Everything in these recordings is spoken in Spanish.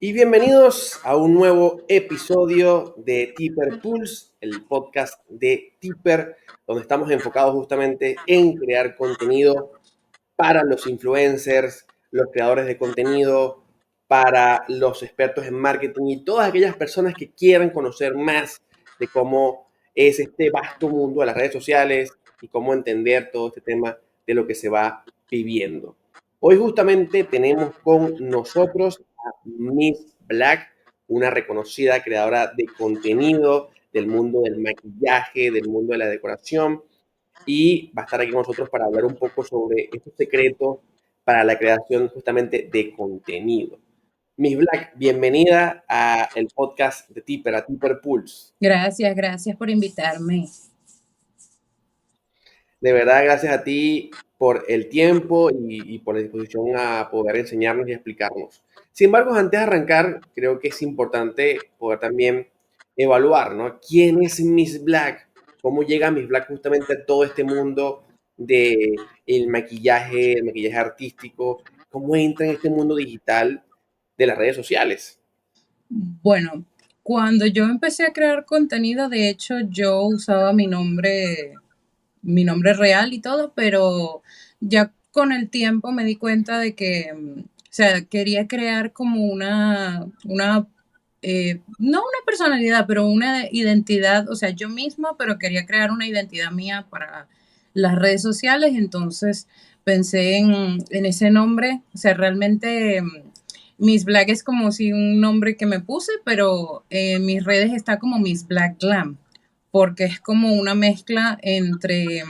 Y bienvenidos a un nuevo episodio de Tipper Pulse, el podcast de Tipper, donde estamos enfocados justamente en crear contenido para los influencers, los creadores de contenido, para los expertos en marketing y todas aquellas personas que quieran conocer más de cómo es este vasto mundo de las redes sociales y cómo entender todo este tema de lo que se va viviendo. Hoy justamente tenemos con nosotros a Miss Black, una reconocida creadora de contenido del mundo del maquillaje, del mundo de la decoración, y va a estar aquí con nosotros para hablar un poco sobre estos secretos para la creación justamente de contenido. Miss Black, bienvenida a el podcast de Tipper, a Tipper Pulse. Gracias por invitarme. De verdad, gracias a ti por el tiempo y por la disposición a poder enseñarnos y explicarnos. Sin embargo, antes de arrancar, creo que es importante poder también evaluar, ¿no? ¿Quién es Miss Black? ¿Cómo llega Miss Black justamente a todo este mundo de el maquillaje artístico? ¿Cómo entra en este mundo digital de las redes sociales? Bueno, cuando yo empecé a crear contenido, de hecho, yo usaba mi nombre real y todo, pero ya con el tiempo me di cuenta de que, o sea, quería crear como no una personalidad, pero una identidad, o sea, yo misma, pero quería crear una identidad mía para las redes sociales, entonces pensé en ese nombre, o sea, realmente Miss Black es como si un nombre que me puse, pero en mis redes está como Miss Black Glam, porque es como una mezcla entre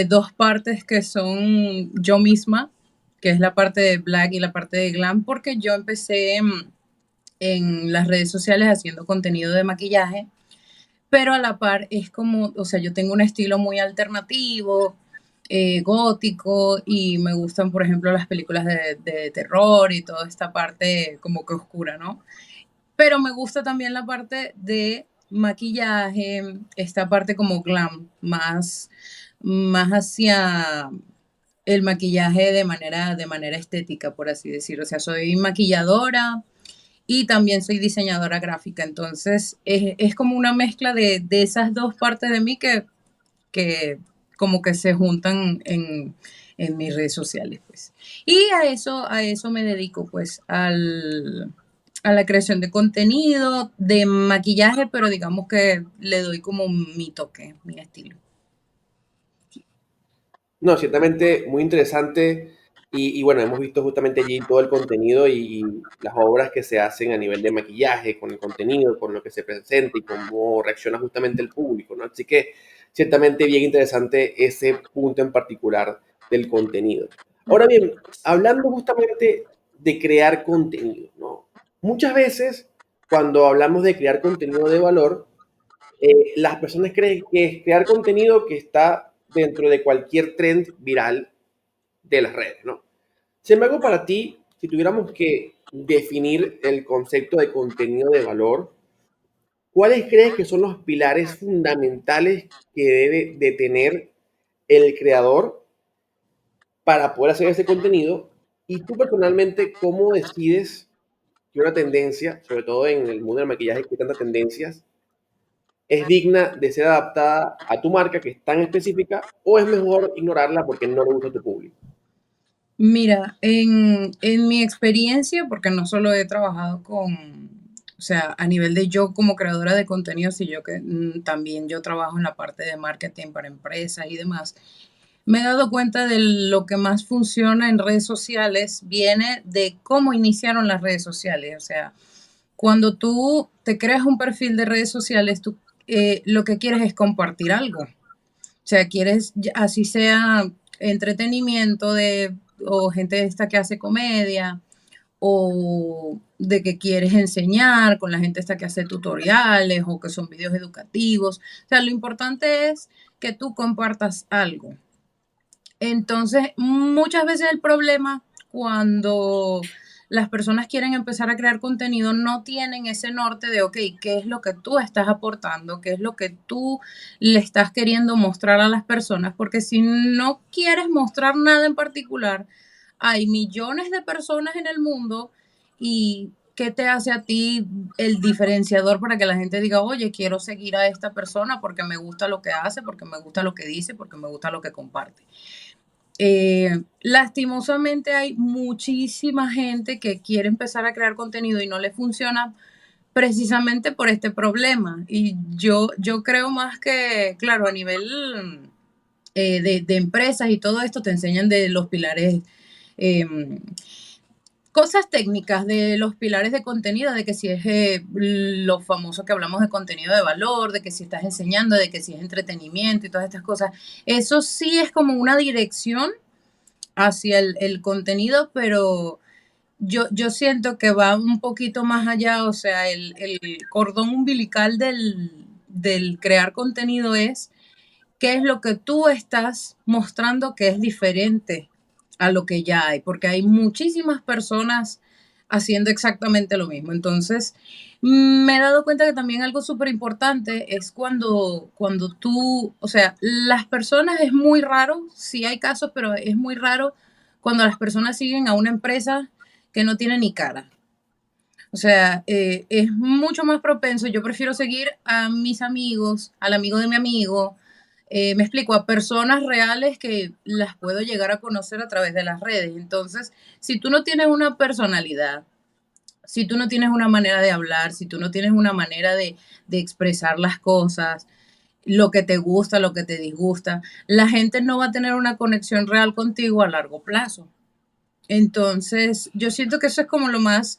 dos partes que son yo misma, que es la parte de Black y la parte de Glam, porque yo empecé en las redes sociales haciendo contenido de maquillaje, pero a la par es como, o sea, yo tengo un estilo muy alternativo, gótico, y me gustan, por ejemplo, las películas de terror y toda esta parte como que oscura, ¿no? Pero me gusta también la parte de maquillaje, esta parte como glam, más hacia el maquillaje de manera estética, por así decirlo. O sea, soy maquilladora y también soy diseñadora gráfica. Entonces, es como una mezcla de esas dos partes de mí que como que se juntan en mis redes sociales, pues. Y a eso me dedico, pues, a la creación de contenido, de maquillaje, pero digamos que le doy como mi toque, mi estilo. No, ciertamente muy interesante y bueno, hemos visto justamente allí todo el contenido y las obras que se hacen a nivel de maquillaje, con el contenido, con lo que se presenta y cómo reacciona justamente el público, ¿no? Así que ciertamente bien interesante ese punto en particular del contenido. Ahora bien, hablando justamente de crear contenido, ¿no? Muchas veces cuando hablamos de crear contenido de valor, las personas creen que es crear contenido que está dentro de cualquier trend viral de las redes, ¿no? Sin embargo, para ti, si tuviéramos que definir el concepto de contenido de valor, ¿cuáles crees que son los pilares fundamentales que debe de tener el creador para poder hacer ese contenido? Y tú personalmente, ¿cómo decides que una tendencia, sobre todo en el mundo del maquillaje que hay tantas tendencias, es digna de ser adaptada a tu marca que es tan específica o es mejor ignorarla porque no le gusta a tu público? Mira, en mi experiencia, porque no solo he trabajado o sea, a nivel de yo como creadora de contenidos, y yo que también yo trabajo en la parte de marketing para empresas y demás, me he dado cuenta de lo que más funciona en redes sociales viene de cómo iniciaron las redes sociales. O sea, cuando tú te creas un perfil de redes sociales, tú lo que quieres es compartir algo. O sea, quieres, así sea entretenimiento o gente esta que hace comedia, o de que quieres enseñar con la gente esta que hace tutoriales o que son videos educativos. O sea, lo importante es que tú compartas algo. Entonces, muchas veces el problema cuando las personas quieren empezar a crear contenido no tienen ese norte de, ok, ¿qué es lo que tú estás aportando? ¿Qué es lo que tú le estás queriendo mostrar a las personas? Porque si no quieres mostrar nada en particular, hay millones de personas en el mundo y ¿qué te hace a ti el diferenciador para que la gente diga, oye, quiero seguir a esta persona porque me gusta lo que hace, porque me gusta lo que dice, porque me gusta lo que comparte? Lastimosamente hay muchísima gente que quiere empezar a crear contenido y no le funciona precisamente por este problema. Y yo creo más que, claro, a nivel de empresas y todo esto te enseñan de los pilares, eh, cosas técnicas de los pilares de contenido, de que si es lo famoso que hablamos de contenido de valor, de que si estás enseñando, de que si es entretenimiento y todas estas cosas. Eso sí es como una dirección hacia el contenido, pero yo siento que va un poquito más allá, o sea, el cordón umbilical del crear contenido es qué es lo que tú estás mostrando que es diferente a lo que ya hay, porque hay muchísimas personas haciendo exactamente lo mismo. Entonces, me he dado cuenta que también algo súper importante es cuando tú, o sea, las personas es muy raro, sí hay casos, pero es muy raro cuando las personas siguen a una empresa que no tiene ni cara. O sea, es mucho más propenso. Yo prefiero seguir a mis amigos, al amigo de mi amigo, me explico, a personas reales que las puedo llegar a conocer a través de las redes. Entonces, si tú no tienes una personalidad, si tú no tienes una manera de hablar, si tú no tienes una manera de expresar las cosas, lo que te gusta, lo que te disgusta, la gente no va a tener una conexión real contigo a largo plazo. Entonces, yo siento que eso es como lo más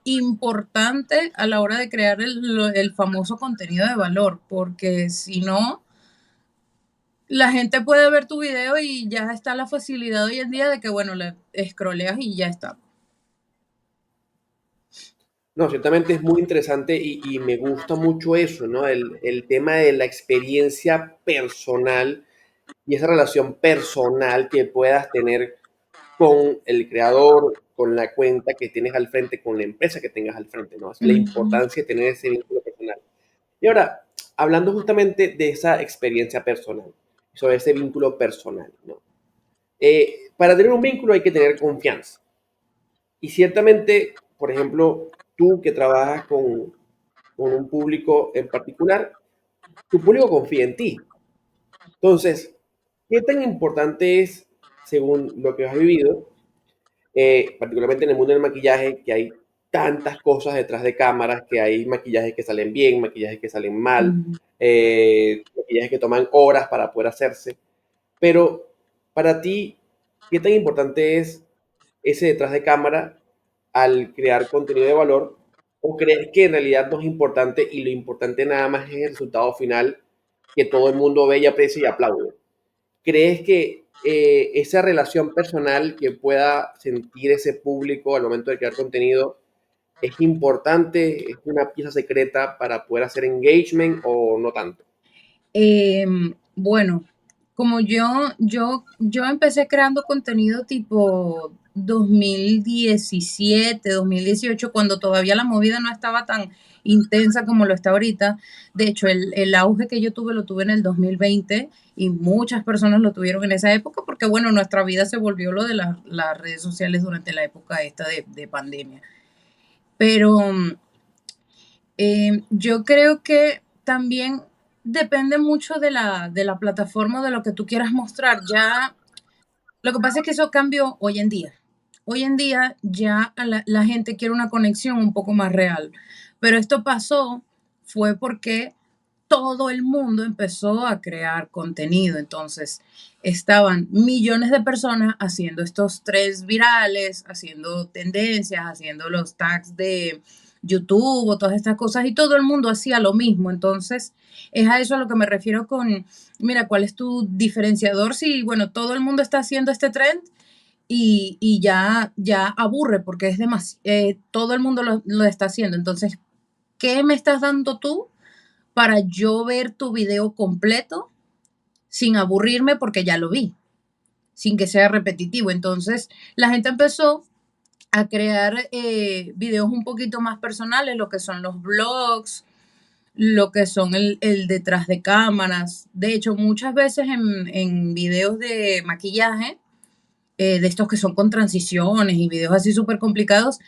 importante a la hora de crear el famoso contenido de valor, porque si no, la gente puede ver tu video y ya está la facilidad hoy en día de que, bueno, le scrolleas y ya está. No, ciertamente es muy interesante y me gusta mucho eso, ¿no? El tema de la experiencia personal y esa relación personal que puedas tener con el creador, con la cuenta que tienes al frente, con la empresa que tengas al frente, ¿no? Es la Ujú. importancia de tener ese vínculo personal. Y ahora, hablando justamente de esa experiencia personal, sobre ese vínculo personal, ¿no? Para tener un vínculo hay que tener confianza. Y ciertamente, por ejemplo, tú que trabajas con un público en particular, tu público confía en ti. Entonces, ¿qué tan importante es, según lo que has vivido, particularmente en el mundo del maquillaje, que hay tantas cosas detrás de cámaras, que hay maquillajes que salen bien, maquillajes que salen mal, Ujú. maquillajes que toman horas para poder hacerse? Pero para ti, ¿qué tan importante es ese detrás de cámara al crear contenido de valor? ¿O crees que en realidad no es importante y lo importante nada más es el resultado final que todo el mundo ve y aprecia y aplaude? ¿Crees que esa relación personal que pueda sentir ese público al momento de crear contenido es importante, es una pieza secreta para poder hacer engagement o no tanto? Bueno, como yo empecé creando contenido tipo 2017, 2018, cuando todavía la movida no estaba tan intensa como lo está ahorita. De hecho, el auge que yo tuve lo tuve en el 2020 y muchas personas lo tuvieron en esa época porque, bueno, nuestra vida se volvió lo de las redes sociales durante la época esta de pandemia. Pero yo creo que también depende mucho de la plataforma, de lo que tú quieras mostrar. Ya, lo que pasa es que eso cambió hoy en día. Hoy en día ya la gente quiere una conexión un poco más real. Pero esto pasó fue porque todo el mundo empezó a crear contenido. Entonces, estaban millones de personas haciendo estos tres virales, haciendo tendencias, haciendo los tags de YouTube o todas estas cosas, y todo el mundo hacía lo mismo. Entonces, es a eso a lo que me refiero con, mira, ¿cuál es tu diferenciador? Si, bueno, todo el mundo está haciendo este trend y ya aburre porque es demasiado, todo el mundo lo está haciendo. Entonces, ¿qué me estás dando tú para yo ver tu video completo sin aburrirme porque ya lo vi, sin que sea repetitivo? Entonces, la gente empezó a crear videos un poquito más personales, lo que son los blogs, lo que son el detrás de cámaras. De hecho, muchas veces en videos de maquillaje, de estos que son con transiciones y videos así súper complicados,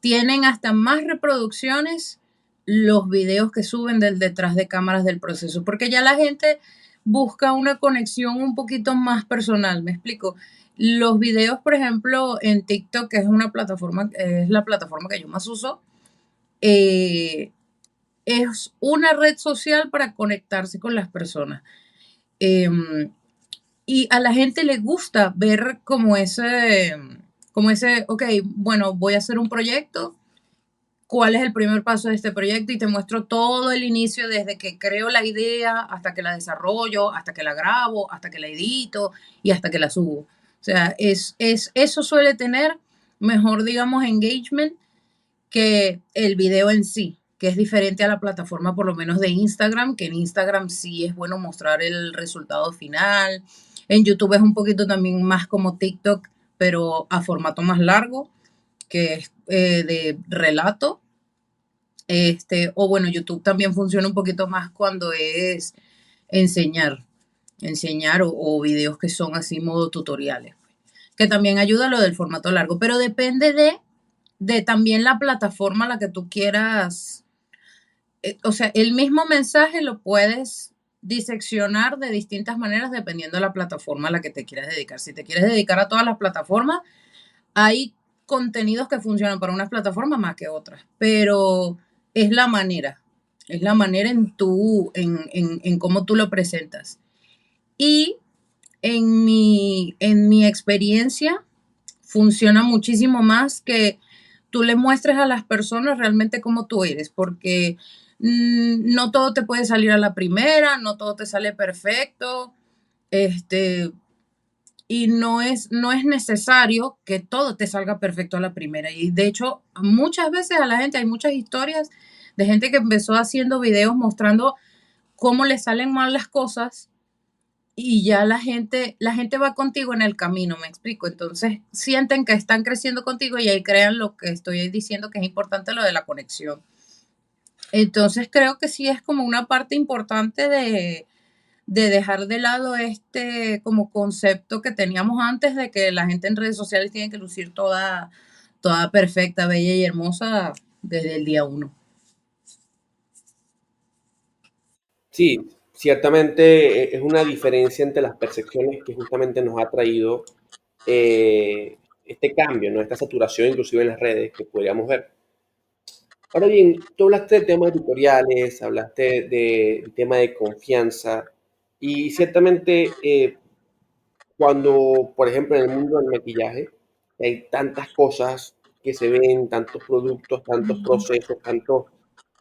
tienen hasta más reproducciones los videos que suben del detrás de cámaras del proceso, porque ya la gente busca una conexión un poquito más personal, ¿me explico? Los videos, por ejemplo, en TikTok, que es una plataforma, es la plataforma que yo más uso, eh, es una red social para conectarse con las personas. Em, y a la gente le gusta ver como ese, ok, bueno, voy a hacer un proyecto, cuál es el primer paso de este proyecto y te muestro todo el inicio desde que creo la idea hasta que la desarrollo, hasta que la grabo, hasta que la edito y hasta que la subo. O sea, eso suele tener mejor, digamos, engagement que el video en sí, que es diferente a la plataforma por lo menos de Instagram, que en Instagram sí es bueno mostrar el resultado final. En YouTube es un poquito también más como TikTok, pero a formato más largo, que es de relato. O bueno, YouTube también funciona un poquito más cuando es enseñar, enseñar o videos que son así modo tutoriales, que también ayuda a lo del formato largo, pero depende de también la plataforma a la que tú quieras. O sea, el mismo mensaje lo puedes diseccionar de distintas maneras dependiendo de la plataforma a la que te quieras dedicar. Si te quieres dedicar a todas las plataformas, hay contenidos que funcionan para unas plataformas más que otras, pero es es la manera en cómo tú lo presentas. Y en mi experiencia, funciona muchísimo más que tú le muestres a las personas realmente cómo tú eres, porque no todo te puede salir a la primera, no todo te sale perfecto, este, y no es necesario que todo te salga perfecto a la primera. Y de hecho, muchas veces a la gente, hay muchas historias de gente que empezó haciendo videos mostrando cómo le salen mal las cosas y ya la gente va contigo en el camino, me explico. Entonces sienten que están creciendo contigo y ahí crean lo que estoy diciendo que es importante, lo de la conexión. Entonces creo que sí es como una parte importante de dejar de lado este como concepto que teníamos antes de que la gente en redes sociales tiene que lucir toda perfecta, bella y hermosa desde el día uno. Sí, ciertamente es una diferencia entre las percepciones que justamente nos ha traído este cambio, ¿no? Esta saturación inclusive en las redes que podríamos ver. Ahora bien, tú hablaste del tema de tutoriales, hablaste del tema de confianza y ciertamente cuando, por ejemplo, en el mundo del maquillaje hay tantas cosas que se ven, tantos productos, tantos procesos, tantos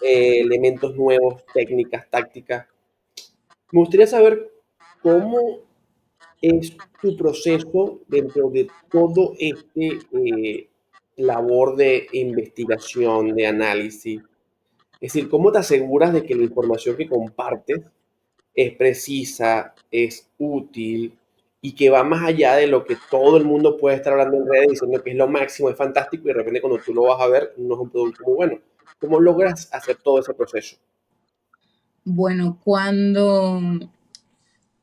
elementos nuevos, técnicas, tácticas. Me gustaría saber cómo es tu proceso dentro de todo este labor de investigación, de análisis. Es decir, ¿cómo te aseguras de que la información que compartes es precisa, es útil y que va más allá de lo que todo el mundo puede estar hablando en redes diciendo que es lo máximo, es fantático y de repente cuando tú lo vas a ver no es un producto muy bueno? ¿Cómo logras hacer todo ese proceso? Bueno,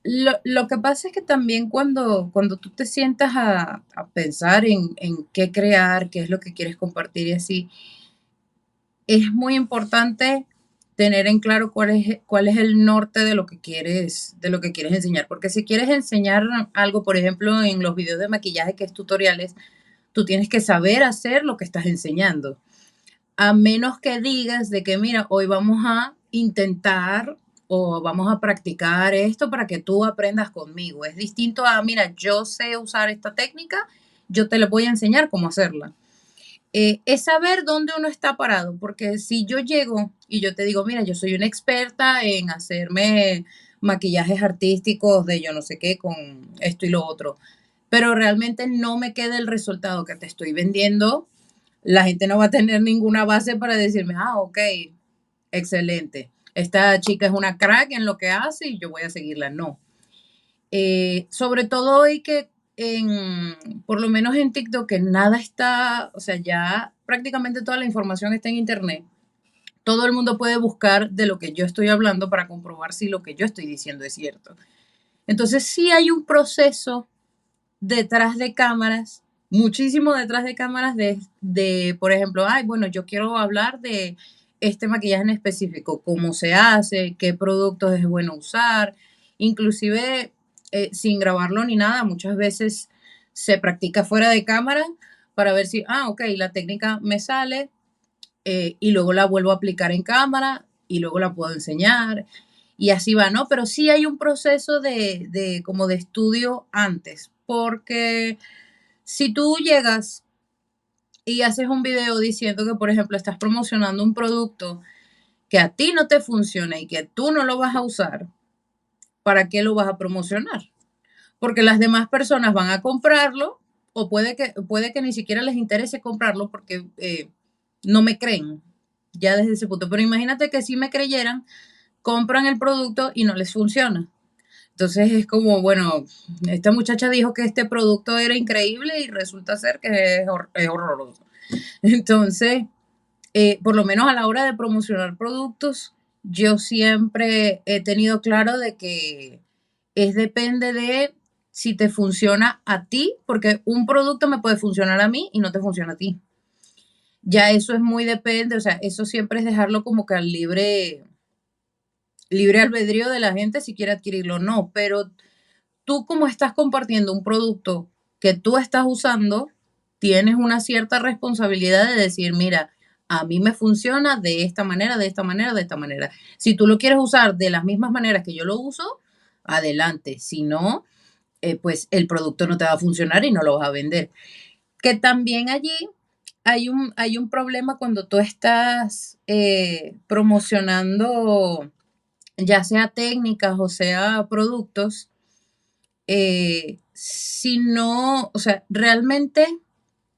lo que pasa es que también cuando tú te sientas a pensar en qué crear, qué es lo que quieres compartir y así, es muy importante tener en claro cuál es el norte de lo que quieres enseñar. Porque si quieres enseñar algo, por ejemplo, en los videos de maquillaje, que es tutoriales, tú tienes que saber hacer lo que estás enseñando. A menos que digas de que, mira, hoy vamos a intentar o vamos a practicar esto para que tú aprendas conmigo. Es distinto a, mira, yo sé usar esta técnica, yo te la voy a enseñar cómo hacerla. Es saber dónde uno está parado, porque si yo llego y yo te digo, mira, yo soy una experta en hacerme maquillajes artísticos de yo no sé qué con esto y lo otro, pero realmente no me queda el resultado que te estoy vendiendo, la gente no va a tener ninguna base para decirme, ok, excelente. Esta chica es una crack en lo que hace y yo voy a seguirla. No. Sobre todo hoy que por lo menos en TikTok, que nada está, o sea, ya prácticamente toda la información está en internet. Todo el mundo puede buscar de lo que yo estoy hablando para comprobar si lo que yo estoy diciendo es cierto. Entonces, sí hay un proceso detrás de cámaras muchísimo detrás de cámaras por ejemplo, ay, bueno, yo quiero hablar de este maquillaje en específico, cómo se hace, qué productos es bueno usar, inclusive sin grabarlo ni nada, muchas veces se practica fuera de cámara para ver si, ok, la técnica me sale y luego la vuelvo a aplicar en cámara y luego la puedo enseñar y así va, ¿no? Pero sí hay un proceso de como de estudio antes, porque si tú llegas y haces un video diciendo que, por ejemplo, estás promocionando un producto que a ti no te funciona y que tú no lo vas a usar, ¿para qué lo vas a promocionar? Porque las demás personas van a comprarlo o puede que ni siquiera les interese comprarlo porque no me creen ya desde ese punto. Pero imagínate que si me creyeran, compran el producto y no les funciona. Entonces es como, bueno, esta muchacha dijo que este producto era increíble y resulta ser que es horroroso. Entonces, por lo menos a la hora de promocionar productos, yo siempre he tenido claro de que depende de si te funciona a ti, porque un producto me puede funcionar a mí y no te funciona a ti. Ya eso es muy depende, o sea, eso siempre es dejarlo como que al libre albedrío de la gente si quiere adquirirlo o no, pero tú como estás compartiendo un producto que tú estás usando, tienes una cierta responsabilidad de decir, mira, a mí me funciona de esta manera, de esta manera, de esta manera. Si tú lo quieres usar de las mismas maneras que yo lo uso, adelante. Si no, pues el producto no te va a funcionar y no lo vas a vender. Que también allí hay un problema cuando tú estás promocionando, ya sea técnicas o sea productos, si no, o sea, realmente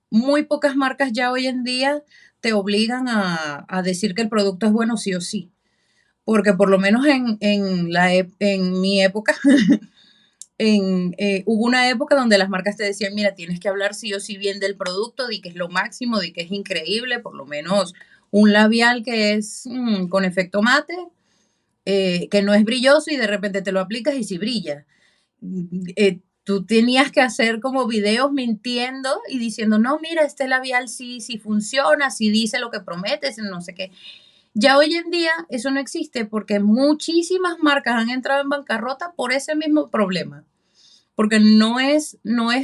muy pocas marcas ya hoy en día te obligan a decir que el producto es bueno sí o sí. Porque por lo menos en mi época, hubo una época donde las marcas te decían, mira, tienes que hablar sí o sí bien del producto, de que es lo máximo, de que es increíble, por lo menos un labial que es con efecto mate, que no es brilloso y de repente te lo aplicas y sí brilla. Tú tenías que hacer como videos mintiendo y diciendo, no, mira, este labial sí, sí funciona, sí dice lo que prometes, no sé qué. Ya hoy en día eso no existe porque muchísimas marcas han entrado en bancarrota por ese mismo problema. Porque no es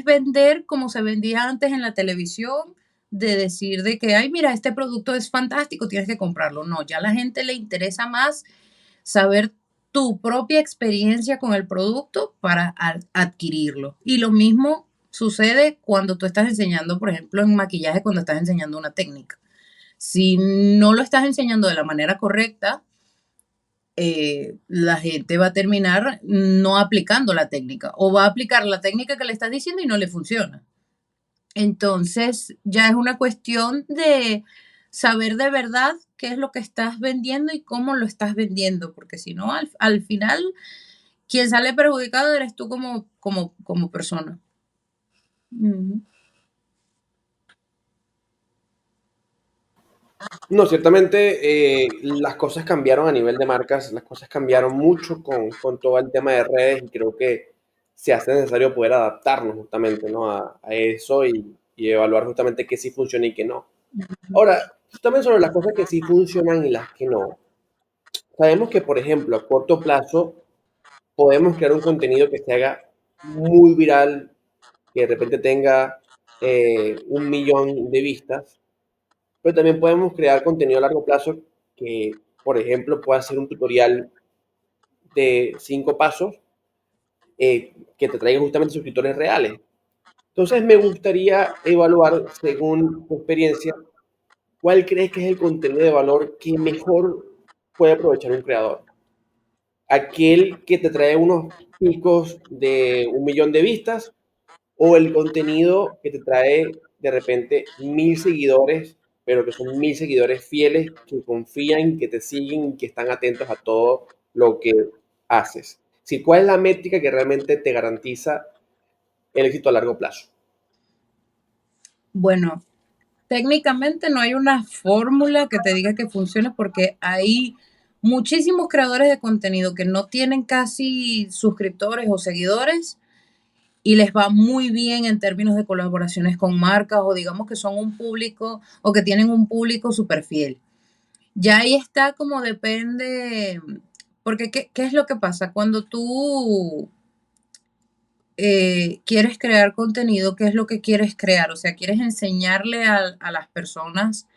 vender como se vendía antes en la televisión, de decir de que, ay, mira, este producto es fantástico, tienes que comprarlo. No, ya a la gente le interesa más saber tu propia experiencia con el producto para adquirirlo. Y lo mismo sucede cuando tú estás enseñando, por ejemplo, en maquillaje, cuando estás enseñando una técnica. Si no lo estás enseñando de la manera correcta, la gente va a terminar no aplicando la técnica o va a aplicar la técnica que le estás diciendo y no le funciona. Entonces, ya es una cuestión de saber de verdad qué es lo que estás vendiendo y cómo lo estás vendiendo, porque si no, al final, quien sale perjudicado eres tú como persona. Ujú. No, ciertamente las cosas cambiaron a nivel de marcas, las cosas cambiaron mucho con todo el tema de redes y creo que se hace necesario poder adaptarnos justamente, ¿no? A eso y evaluar justamente qué sí funciona y qué no. Ahora, también sobre las cosas que sí funcionan y las que no. Sabemos que, por ejemplo, a corto plazo podemos crear un contenido que se haga muy viral, que de repente tenga 1 millón de vistas, pero también podemos crear contenido a largo plazo que, por ejemplo, pueda ser un tutorial de 5 pasos que te traiga justamente suscriptores reales. Entonces, me gustaría evaluar, según tu experiencia, cuál crees que es el contenido de valor que mejor puede aprovechar un creador. Aquel que te trae unos picos de 1 millón de vistas o el contenido que te trae de repente 1.000 seguidores, pero que son 1.000 seguidores fieles que confían, que te siguen y que están atentos a todo lo que haces. Sí, ¿cuál es la métrica que realmente te garantiza el éxito a largo plazo? Bueno, técnicamente no hay una fórmula que te diga que funcione porque hay muchísimos creadores de contenido que no tienen casi suscriptores o seguidores y les va muy bien en términos de colaboraciones con marcas o digamos que son un público o que tienen un público súper fiel. Ya ahí está como depende, porque ¿qué es lo que pasa? Cuando tú quieres crear contenido, ¿qué es lo que quieres crear? O sea, ¿quieres enseñarle a las personas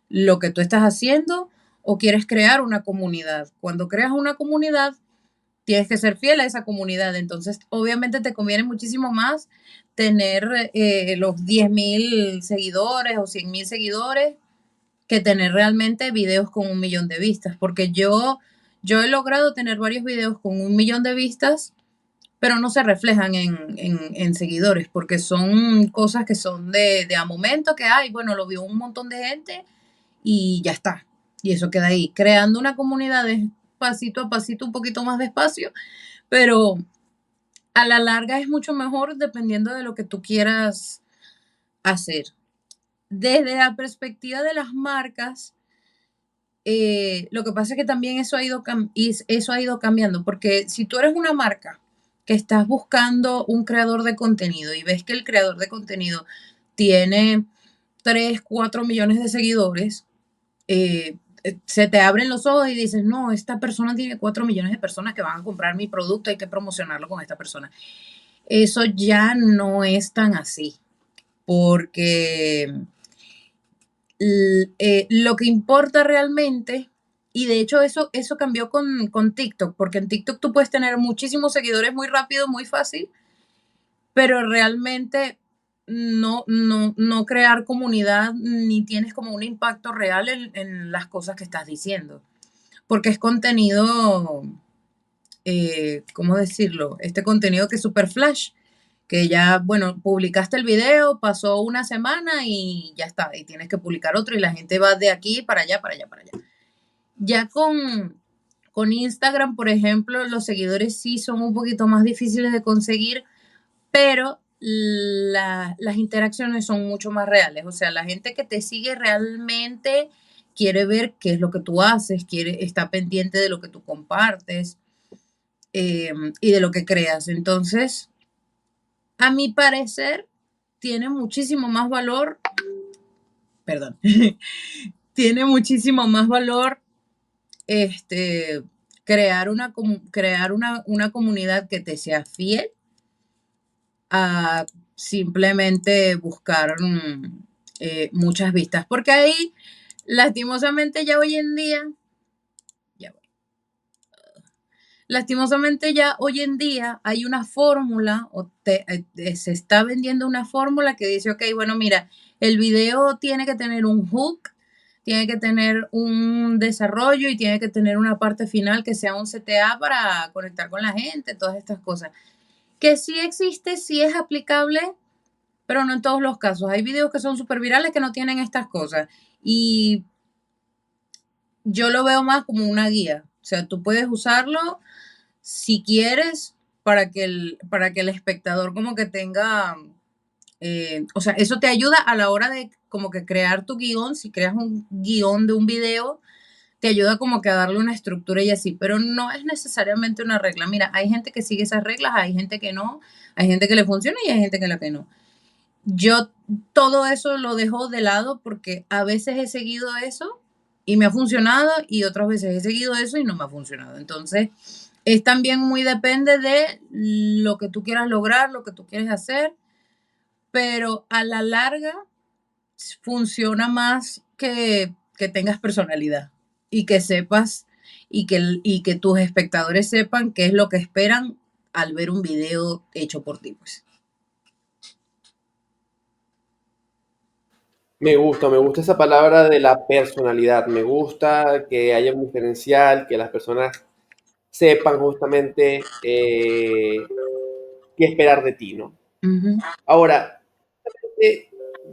lo que tú estás haciendo o quieres crear una comunidad? Cuando creas una comunidad, tienes que ser fiel a esa comunidad. Entonces, obviamente te conviene muchísimo más tener los 10.000 seguidores o 100.000 seguidores que tener realmente videos con 1 millón de vistas, porque yo he logrado tener varios videos con 1 millón de vistas, pero no se reflejan en seguidores, porque son cosas que son de a momento, que hay, bueno, lo vio un montón de gente y ya está. Y eso queda ahí. Creando una comunidad es pasito a pasito, un poquito más despacio, pero a la larga es mucho mejor dependiendo de lo que tú quieras hacer. Desde la perspectiva de las marcas, lo que pasa es que también eso ha ido cambiando, porque si tú eres una marca que estás buscando un creador de contenido y ves que el creador de contenido tiene 3 4 millones de seguidores, se te abren los ojos y dices, no, esta persona tiene 4 millones de personas que van a comprar mi producto, hay que promocionarlo con esta persona. Eso ya no es tan así, porque lo que importa realmente, y de hecho eso cambió con TikTok, porque en TikTok tú puedes tener muchísimos seguidores muy rápido, muy fácil, pero realmente no crear comunidad ni tienes como un impacto real en las cosas que estás diciendo, porque es contenido, ¿cómo decirlo? Este contenido que es super flash, que ya, bueno, publicaste el video, pasó una semana y ya está, y tienes que publicar otro y la gente va de aquí para allá, para allá, para allá. Ya con Instagram, por ejemplo, los seguidores sí son un poquito más difíciles de conseguir, pero las interacciones son mucho más reales. O sea, la gente que te sigue realmente quiere ver qué es lo que tú haces, está pendiente de lo que tú compartes y de lo que creas. Entonces, a mi parecer, tiene muchísimo más valor, perdón, tiene muchísimo más valor este, crear una comunidad que te sea fiel a simplemente buscar muchas vistas. Porque ahí, lastimosamente, ya hoy en día, ya voy. Lastimosamente ya hoy en día hay una fórmula, se está vendiendo una fórmula que dice, ok, bueno, mira, el video tiene que tener un hook, tiene que tener un desarrollo y tiene que tener una parte final que sea un CTA para conectar con la gente, todas estas cosas. Que sí existe, sí es aplicable, pero no en todos los casos. Hay videos que son súper virales que no tienen estas cosas. Y yo lo veo más como una guía. O sea, tú puedes usarlo si quieres para que el espectador como que tenga, o sea, eso te ayuda a la hora de como que crear tu guión. Si creas un guión de un video, te ayuda como que a darle una estructura y así, pero no es necesariamente una regla. Mira, hay gente que sigue esas reglas, hay gente que no, hay gente que le funciona y hay gente que la que no. Yo todo eso lo dejo de lado porque a veces he seguido eso y me ha funcionado y otras veces he seguido eso y no me ha funcionado. Entonces, es también muy depende de lo que tú quieras lograr, lo que tú quieres hacer, pero a la larga funciona más que tengas personalidad y que sepas y que tus espectadores sepan qué es lo que esperan al ver un video hecho por ti, pues. Me gusta esa palabra de la personalidad, me gusta que haya un diferencial, que las personas sepan justamente qué esperar de ti, ¿no? Ujú, Ahora,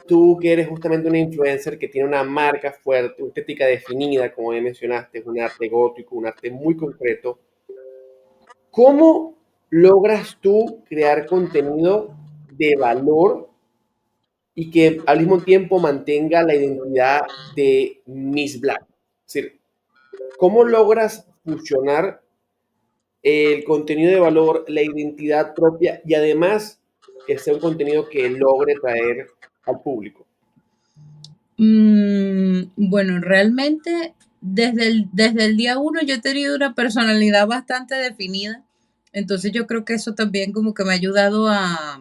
tú que eres justamente una influencer que tiene una marca fuerte, una estética definida, como ya mencionaste, es un arte gótico, un arte muy concreto, ¿cómo logras tú crear contenido de valor y que al mismo tiempo mantenga la identidad de Miss Black? Es decir, ¿cómo logras fusionar el contenido de valor, la identidad propia y además que sea un contenido que logre traer al público? Bueno, realmente desde el día uno yo he tenido una personalidad bastante definida, entonces yo creo que eso también como que me ha ayudado a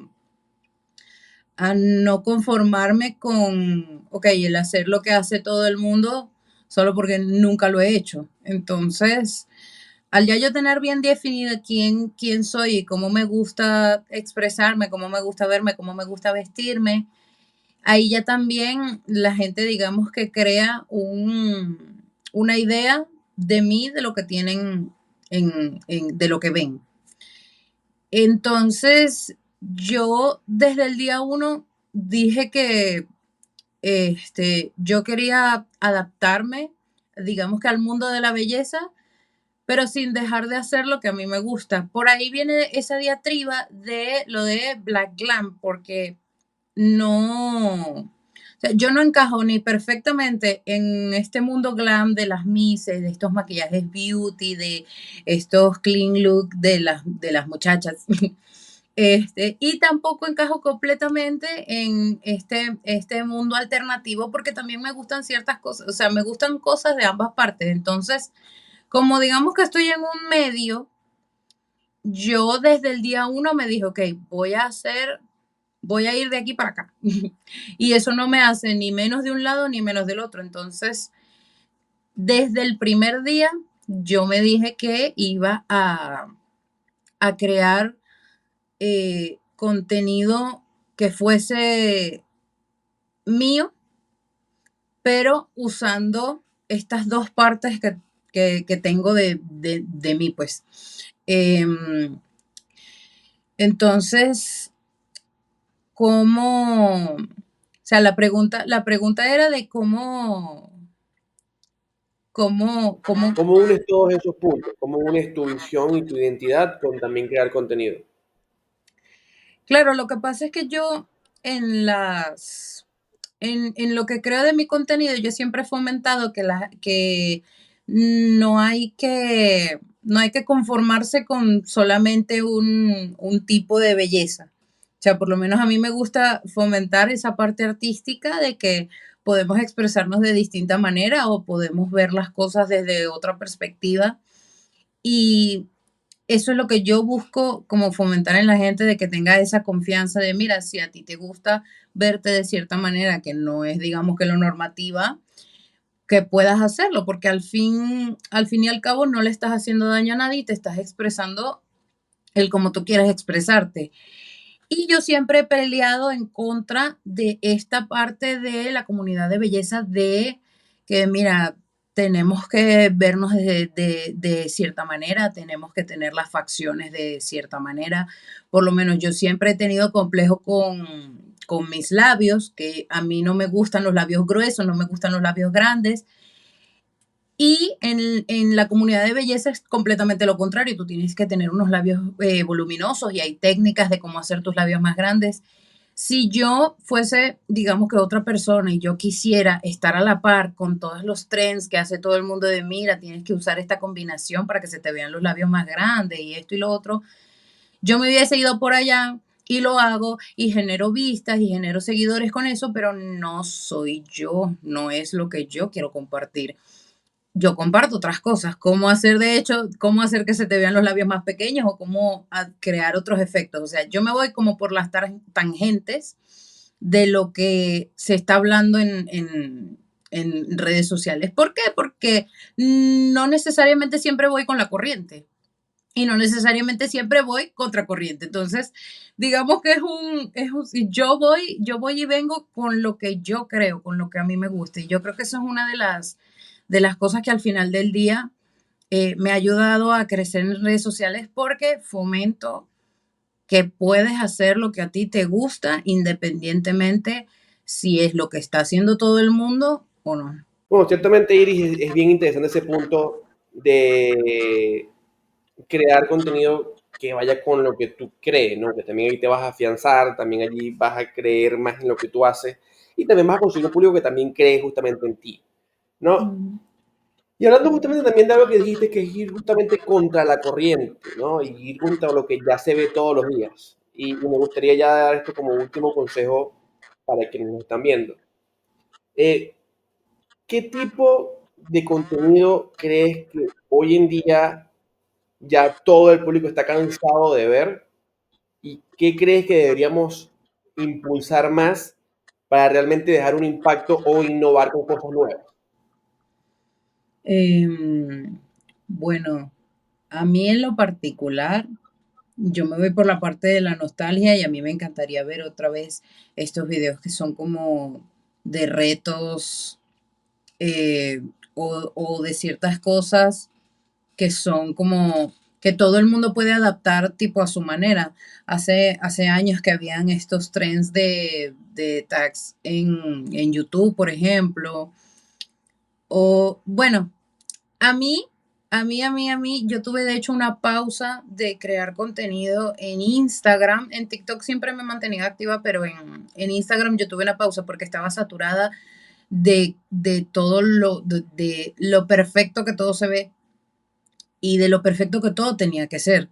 no conformarme con, ok, el hacer lo que hace todo el mundo solo porque nunca lo he hecho. Entonces, al ya yo tener bien definida quién soy y cómo me gusta expresarme, cómo me gusta verme, cómo me gusta vestirme, ahí ya también la gente, digamos que crea una idea de mí, de lo que tienen, de lo que ven. Entonces, yo desde el día uno dije que yo quería adaptarme, digamos que al mundo de la belleza, pero sin dejar de hacer lo que a mí me gusta. Por ahí viene esa diatriba de lo de Black Glam, porque no, o sea, yo no encajo ni perfectamente en este mundo glam de las mises, de estos maquillajes beauty, de estos clean look de las muchachas. Y tampoco encajo completamente en este mundo alternativo porque también me gustan ciertas cosas, o sea, me gustan cosas de ambas partes. Entonces, como digamos que estoy en un medio, yo desde el día uno me dije, ok, voy a ir de aquí para acá. Y eso no me hace ni menos de un lado ni menos del otro. Entonces, desde el primer día, yo me dije que iba a crear contenido que fuese mío, pero usando estas dos partes que tengo de mí, pues. Em, entonces, ¿cómo? O sea, la pregunta era de cómo. ¿Cómo unes todos esos puntos? ¿Cómo unes tu visión y tu identidad con también crear contenido? Claro, lo que pasa es que yo en las en lo que creo de mi contenido, yo siempre he fomentado que no hay que conformarse con solamente un tipo de belleza. O sea, por lo menos a mí me gusta fomentar esa parte artística de que podemos expresarnos de distinta manera o podemos ver las cosas desde otra perspectiva. Y eso es lo que yo busco como fomentar en la gente, de que tenga esa confianza de, mira, si a ti te gusta verte de cierta manera, que no es, digamos, que lo normativa, que puedas hacerlo, porque al fin y al cabo no le estás haciendo daño a nadie y te estás expresando el como tú quieras expresarte. Y yo siempre he peleado en contra de esta parte de la comunidad de belleza de que, mira, tenemos que vernos de cierta manera, tenemos que tener las facciones de cierta manera. Por lo menos yo siempre he tenido complejo con mis labios, que a mí no me gustan los labios gruesos, no me gustan los labios grandes. Y en la comunidad de belleza es completamente lo contrario. Tú tienes que tener unos labios voluminosos y hay técnicas de cómo hacer tus labios más grandes. Si yo fuese, digamos que otra persona y yo quisiera estar a la par con todos los trends que hace todo el mundo de mira, tienes que usar esta combinación para que se te vean los labios más grandes y esto y lo otro, yo me hubiese ido por allá y lo hago y genero vistas y genero seguidores con eso, pero no soy yo, no es lo que yo quiero compartir. Yo comparto otras cosas, cómo hacer, de hecho, cómo hacer que se te vean los labios más pequeños o cómo crear otros efectos. O sea, yo me voy como por las tangentes de lo que se está hablando en redes sociales. ¿Por qué? Porque no necesariamente siempre voy con la corriente y no necesariamente siempre voy contracorriente. Entonces, digamos que si yo voy y vengo con lo que yo creo, con lo que a mí me gusta. Y yo creo que eso es una de las cosas que al final del día me ha ayudado a crecer en redes sociales porque fomento que puedes hacer lo que a ti te gusta independientemente si es lo que está haciendo todo el mundo o no. Bueno, ciertamente, Iris, es bien interesante ese punto de crear contenido que vaya con lo que tú crees, ¿no? Que también ahí te vas a afianzar, también allí vas a creer más en lo que tú haces y también vas a conseguir un público que también cree justamente en ti, ¿no? Mm. Y hablando justamente también de algo que dijiste, que es ir justamente contra la corriente, ¿no? Y ir contra lo que ya se ve todos los días. y me gustaría ya dar esto como último consejo para quienes nos están viendo. Eh, ¿Qué tipo de contenido crees que hoy en día ya todo el público está cansado de ver? ¿Y qué crees que deberíamos impulsar más para realmente dejar un impacto o innovar con cosas nuevas? Em, bueno, a mí en lo particular, yo me voy por la parte de la nostalgia y a mí me encantaría ver otra vez estos videos que son como de retos eh, o de ciertas cosas que son como que todo el mundo puede adaptar tipo a su manera. Hace años que habían estos trends de tags en YouTube, por ejemplo. O bueno, a mí, a mí, yo tuve de hecho una pausa de crear contenido en Instagram. En TikTok siempre me mantenía activa, pero en Instagram yo tuve una pausa porque estaba saturada de todo de lo perfecto que todo se ve y de lo perfecto que todo tenía que ser.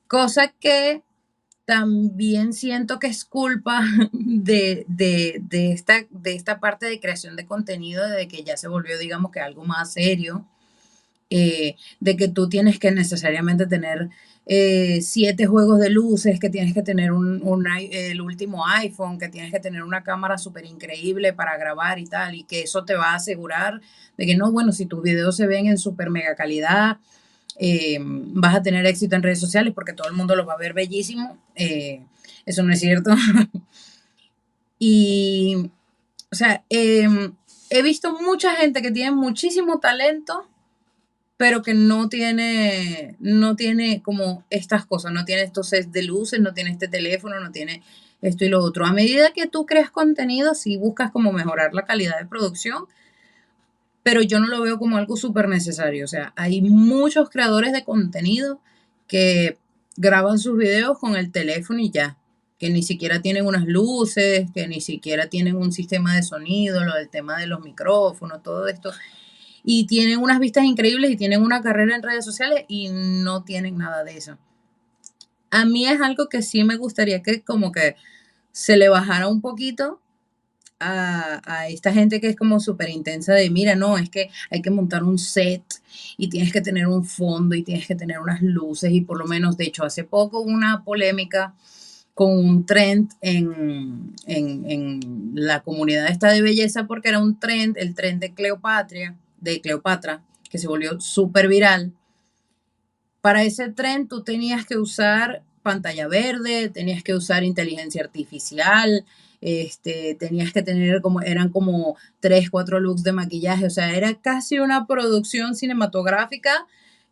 Cosa que también siento que es culpa de esta parte de creación de contenido, de que ya se volvió, digamos que algo más serio, de que tú tienes que necesariamente tener 7 juegos de luces, que tienes que tener el último iPhone, que tienes que tener una cámara súper increíble para grabar y tal, y que eso te va a asegurar de que no, bueno, si tus videos se ven en súper mega calidad, vas a tener éxito en redes sociales porque todo el mundo lo va a ver bellísimo. Eso no es cierto. Y, o sea, he visto mucha gente que tiene muchísimo talento pero que no tiene como estas cosas, no tiene estos sets de luces, no tiene este teléfono, no tiene esto y lo otro. A medida que tú creas contenido, sí buscas como mejorar la calidad de producción, pero yo no lo veo como algo súper necesario. O sea, hay muchos creadores de contenido que graban sus videos con el teléfono y ya, que ni siquiera tienen unas luces, que ni siquiera tienen un sistema de sonido, lo del tema de los micrófonos, todo esto y tienen unas vistas increíbles y tienen una carrera en redes sociales y no tienen nada de eso. A mí es algo que sí me gustaría que como que se le bajara un poquito a esta gente que es como súper intensa de, mira, no, es que hay que montar un set y tienes que tener un fondo y tienes que tener unas luces y por lo menos, de hecho, hace poco hubo una polémica con un trend en la comunidad esta de belleza porque era un trend, el trend de Cleopatra, que se volvió súper viral. Para ese trend tú tenías que usar pantalla verde, tenías que usar inteligencia artificial, tenías que tener como, eran como 3, 4 looks de maquillaje, o sea, era casi una producción cinematográfica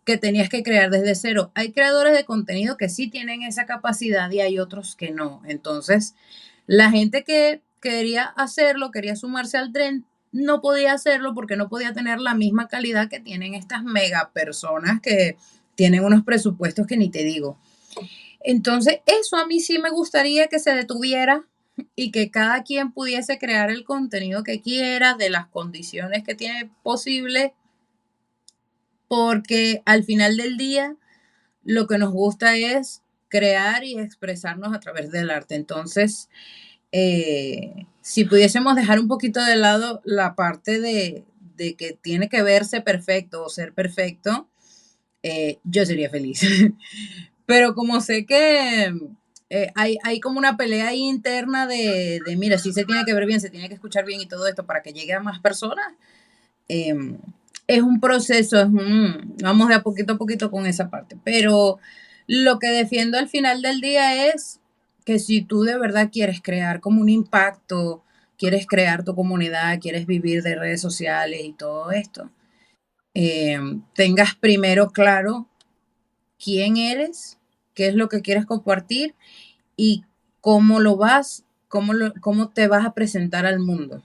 que tenías que crear desde cero. Hay creadores de contenido que sí tienen esa capacidad y hay otros que no. Entonces, la gente que quería hacerlo, quería sumarse al tren, no podía hacerlo porque no podía tener la misma calidad que tienen estas mega personas que tienen unos presupuestos que ni te digo. Entonces, eso a mí sí me gustaría que se detuviera y que cada quien pudiese crear el contenido que quiera, de las condiciones que tiene posible, porque al final del día lo que nos gusta es crear y expresarnos a través del arte. Entonces, si pudiésemos dejar un poquito de lado la parte de que tiene que verse perfecto o ser perfecto, yo sería feliz. Pero como sé que hay como una pelea ahí interna mira, sí se tiene que ver bien, se tiene que escuchar bien y todo esto para que llegue a más personas, eh, es un proceso, vamos de a poquito con esa parte. Pero lo que defiendo al final del día es que si tú de verdad quieres crear como un impacto, quieres crear tu comunidad, quieres vivir de redes sociales y todo esto, tengas primero claro quién eres, qué es lo que quieres compartir y cómo te vas a presentar al mundo.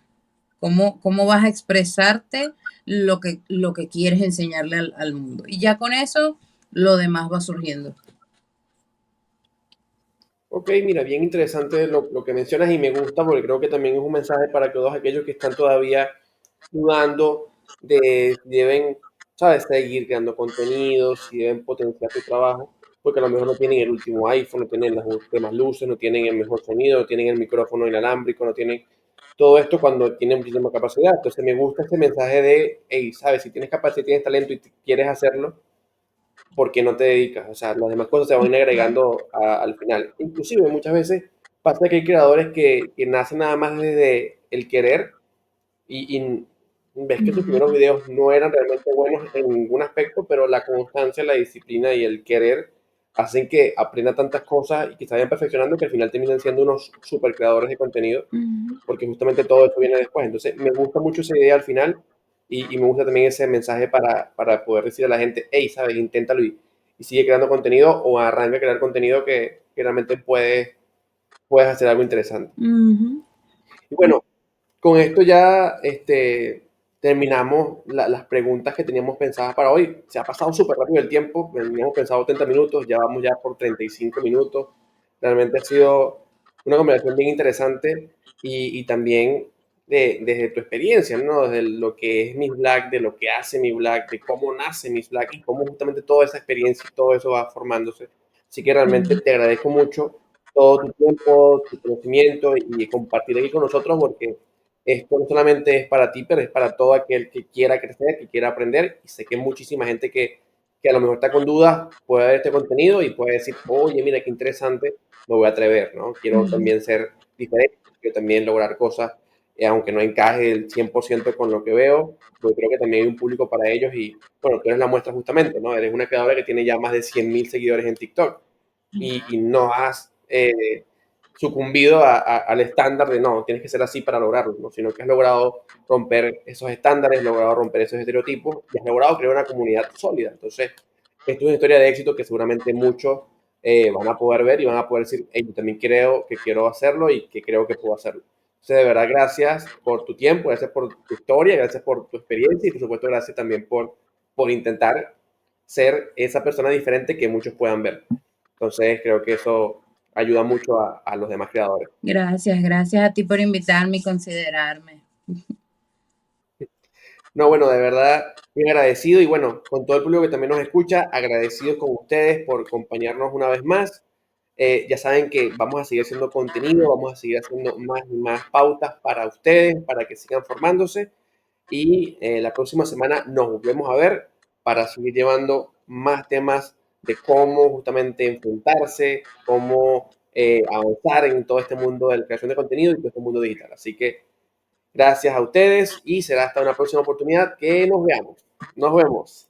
¿Cómo vas a expresarte lo que quieres enseñarle al mundo? Y ya con eso, lo demás va surgiendo. Ok, mira, bien interesante lo que mencionas y me gusta porque creo que también es un mensaje para todos aquellos que están todavía dudando de si deben, ¿sabes?, seguir creando contenidos, si deben potenciar su trabajo. porque a lo mejor no tienen el último iPhone, no tienen las últimas luces, no tienen el mejor sonido, no tienen el micrófono inalámbrico, no tienen todo esto cuando tienen muchísima capacidad. Entonces me gusta este mensaje de, hey, sabes, si tienes capacidad, tienes talento y quieres hacerlo, ¿por qué no te dedicas? O sea, las demás cosas se van a ir agregando al final. Inclusive muchas veces pasa que hay creadores que nacen nada más desde el querer y ves que sus primeros Ujú, videos no eran realmente buenos en ningún aspecto, pero la constancia, la disciplina y el querer hacen que aprenda tantas cosas y que se vayan perfeccionando que al final terminan siendo unos super creadores de contenido, ujú, porque justamente todo eso viene después. Entonces, me gusta mucho esa idea al final y me gusta también ese mensaje para poder decir a la gente, hey, sabes, inténtalo y sigue creando contenido o arranca a crear contenido que realmente puedes hacer algo interesante. ujú. Y bueno, con esto ya terminamos las preguntas que teníamos pensadas para hoy. Se ha pasado súper rápido el tiempo, teníamos pensado 30 minutos, ya vamos ya por 35 minutos. Realmente ha sido una conversación bien interesante y también desde tu experiencia, ¿no? Desde lo que es Miss Black, de lo que hace Miss Black, de cómo nace Miss Black y cómo justamente toda esa experiencia y todo eso va formándose. Así que realmente te agradezco mucho todo tu tiempo, tu conocimiento y compartir aquí con nosotros porque esto no solamente es para ti, pero es para todo aquel que quiera crecer, que quiera aprender. Y sé que hay muchísima gente que a lo mejor está con dudas, puede ver este contenido y puede decir, oye, mira qué interesante, me voy a atrever, ¿no? Quiero Ujú, también ser diferente, quiero también lograr cosas, aunque no encaje el 100% con lo que veo, porque creo que también hay un público para ellos y, bueno, tú eres la muestra justamente, ¿no? Eres una creadora que tiene ya más de 100.000 seguidores en TikTok y no has sucumbido al estándar de no, tienes que ser así para lograrlo, ¿no? Sino que has logrado romper esos estándares, has logrado romper esos estereotipos y has logrado crear una comunidad sólida. Entonces, esto es una historia de éxito que seguramente muchos van a poder ver y van a poder decir, hey, yo también creo que quiero hacerlo y que creo que puedo hacerlo. Entonces, de verdad, gracias por tu tiempo, gracias por tu historia, gracias por tu experiencia y, por supuesto, gracias también por intentar ser esa persona diferente que muchos puedan ver. Entonces creo que eso ayuda mucho a los demás creadores. Gracias, gracias a ti por invitarme y considerarme. No, bueno, de verdad, bien agradecido y bueno, con todo el público que también nos escucha, agradecidos con ustedes por acompañarnos una vez más. Ya saben que vamos a seguir haciendo contenido, vamos a seguir haciendo más y más pautas para ustedes, para que sigan formándose y la próxima semana nos volvemos a ver para seguir llevando más temas de cómo justamente enfrentarse, cómo avanzar en todo este mundo de la creación de contenido y todo este mundo digital. Así que gracias a ustedes y será hasta una próxima oportunidad que nos veamos. Nos vemos.